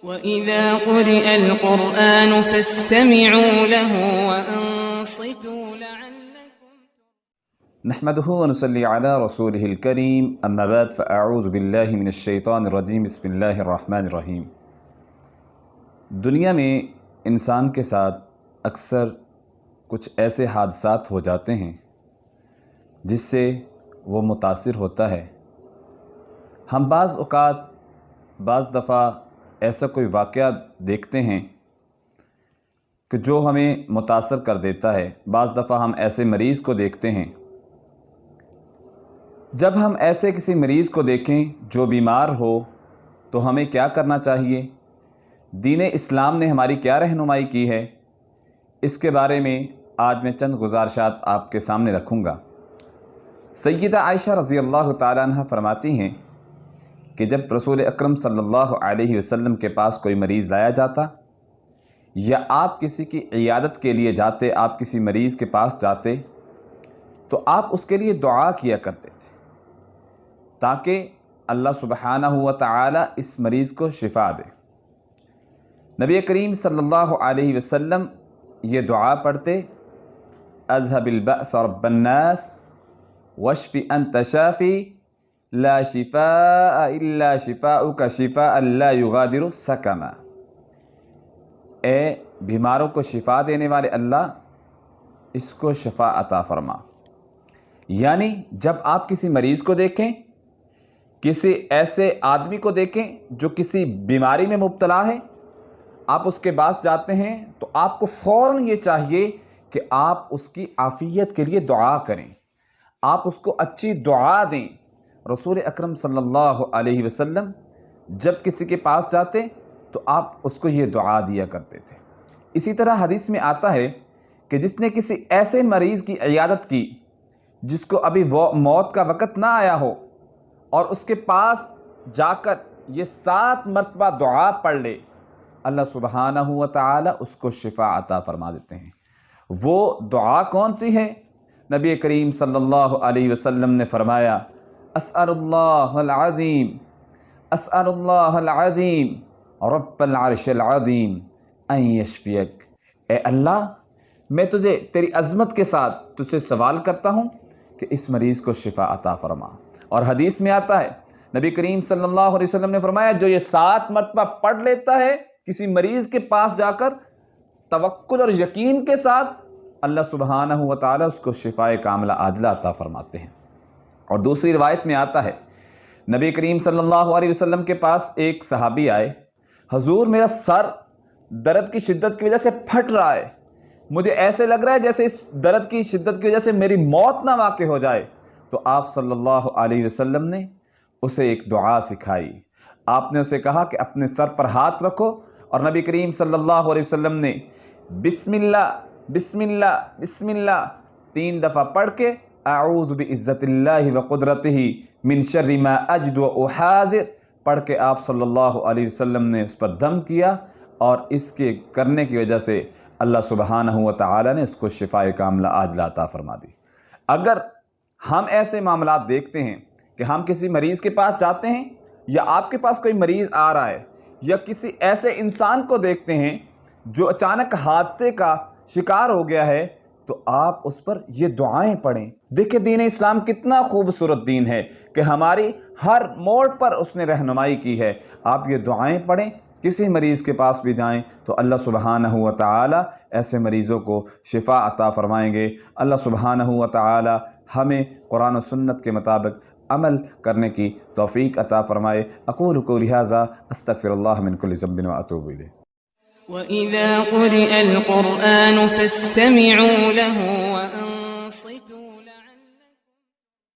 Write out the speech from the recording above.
وَإِذَا قُرِئَ الْقُرْآنُ فَاسْتَمِعُوا لَهُ وَأَنصِتُوا لَعَلَّكُمْ نحمده ونصلي على رسوله الكريم اما بعد فاعوذ باللہ من الشیطان الرجیم بسم اللہ الرحمن الرحیم۔ دنیا میں انسان کے ساتھ اکثر کچھ ایسے حادثات ہو جاتے ہیں جس سے وہ متاثر ہوتا ہے۔ ہم بعض اوقات بعض دفعہ ایسا کوئی واقعہ دیکھتے ہیں کہ جو ہمیں متاثر کر دیتا ہے۔ بعض دفعہ ہم ایسے مریض کو دیکھتے ہیں۔ جب ہم ایسے کسی مریض کو دیکھیں جو بیمار ہو تو ہمیں کیا کرنا چاہیے؟ دین اسلام نے ہماری کیا رہنمائی کی ہے؟ اس کے بارے میں آج میں چند گزارشات آپ کے سامنے رکھوں گا۔ سیدہ عائشہ رضی اللہ تعالیٰ عنہ فرماتی ہیں کہ جب رسول اکرم صلی اللہ علیہ وسلم کے پاس کوئی مریض لایا جاتا یا آپ کسی کی عیادت کے لیے جاتے، آپ کسی مریض کے پاس جاتے تو آپ اس کے لیے دعا کیا کرتے تھے تاکہ اللہ سبحانہ و تعالی اس مریض کو شفا دے۔ نبی کریم صلی اللہ علیہ وسلم یہ دعا پڑھتے، اذهب البأس رب الناس واشف انت شافی لا شفاء الا شفاؤک شفاء لا یغادر سقما۔ اے بیماروں کو شفا دینے والے اللہ، اس کو شفا عطا فرما۔ یعنی جب آپ کسی مریض کو دیکھیں، کسی ایسے آدمی کو دیکھیں جو کسی بیماری میں مبتلا ہے، آپ اس کے پاس جاتے ہیں تو آپ کو فوراً یہ چاہیے کہ آپ اس کی عافیت کے لیے دعا کریں، آپ اس کو اچھی دعا دیں۔ رسول اکرم صلی اللہ علیہ وسلم جب کسی کے پاس جاتے تو آپ اس کو یہ دعا دیا کرتے تھے۔ اسی طرح حدیث میں آتا ہے کہ جس نے کسی ایسے مریض کی عیادت کی جس کو ابھی موت کا وقت نہ آیا ہو اور اس کے پاس جا کر یہ 7 مرتبہ دعا پڑھ لے، اللہ سبحانہ و تعالی اس کو شفا عطا فرما دیتے ہیں۔ وہ دعا کون سی ہے؟ نبی کریم صلی اللہ علیہ وسلم نے فرمایا، اسأل اللہ العظیم اسأل اللہ العظیم رب العرش العظیم ان یشفیک۔ اے اللہ، میں تجھے تیری عظمت کے ساتھ تجھ سے سوال کرتا ہوں کہ اس مریض کو شفا عطا فرما۔ اور حدیث میں آتا ہے، نبی کریم صلی اللہ علیہ وسلم نے فرمایا، جو یہ 7 مرتبہ پڑھ لیتا ہے کسی مریض کے پاس جا کر توکل اور یقین کے ساتھ، اللہ سبحانہ و تعالی اس کو شفائے کاملہ عاجلہ عطا فرماتے ہیں۔ اور دوسری روایت میں آتا ہے، نبی کریم صلی اللہ علیہ وسلم کے پاس ایک صحابی آئے، حضور میرا سر درد کی شدت کی وجہ سے پھٹ رہا ہے، مجھے ایسے لگ رہا ہے جیسے اس درد کی شدت کی وجہ سے میری موت نہ واقع ہو جائے۔ تو آپ صلی اللہ علیہ وسلم نے اسے ایک دعا سکھائی۔ آپ نے اسے کہا کہ اپنے سر پر ہاتھ رکھو، اور نبی کریم صلی اللہ علیہ وسلم نے بسم اللہ بسم اللہ بسم اللہ 3 دفعہ پڑھ کے اعوذ بعزت اللہ وقدرتہ من شر ما اجد واحاذر پڑھ کے آپ صلی اللہ علیہ وسلم نے اس پر دم کیا، اور اس کے کرنے کی وجہ سے اللہ سبحانہ و تعالی نے اس کو شفائے کاملہ عاجلہ عطا فرما دی۔ اگر ہم ایسے معاملات دیکھتے ہیں کہ ہم کسی مریض کے پاس جاتے ہیں، یا آپ کے پاس کوئی مریض آ رہا ہے، یا کسی ایسے انسان کو دیکھتے ہیں جو اچانک حادثے کا شکار ہو گیا ہے، تو آپ اس پر یہ دعائیں پڑھیں۔ دیکھیں دین اسلام کتنا خوبصورت دین ہے کہ ہماری ہر موڑ پر اس نے رہنمائی کی ہے۔ آپ یہ دعائیں پڑھیں، کسی مریض کے پاس بھی جائیں تو اللہ سبحانہ و تعالی ایسے مریضوں کو شفا عطا فرمائیں گے۔ اللہ سبحانہ و تعالی ہمیں قرآن و سنت کے مطابق عمل کرنے کی توفیق عطا فرمائے۔ اقول قولی ھذا استغفر اللہ من کل ذنب واتوب الیہ۔ وَإِذَا قُرِئَ الْقُرْآنُ فَاسْتَمِعُوا لَهُ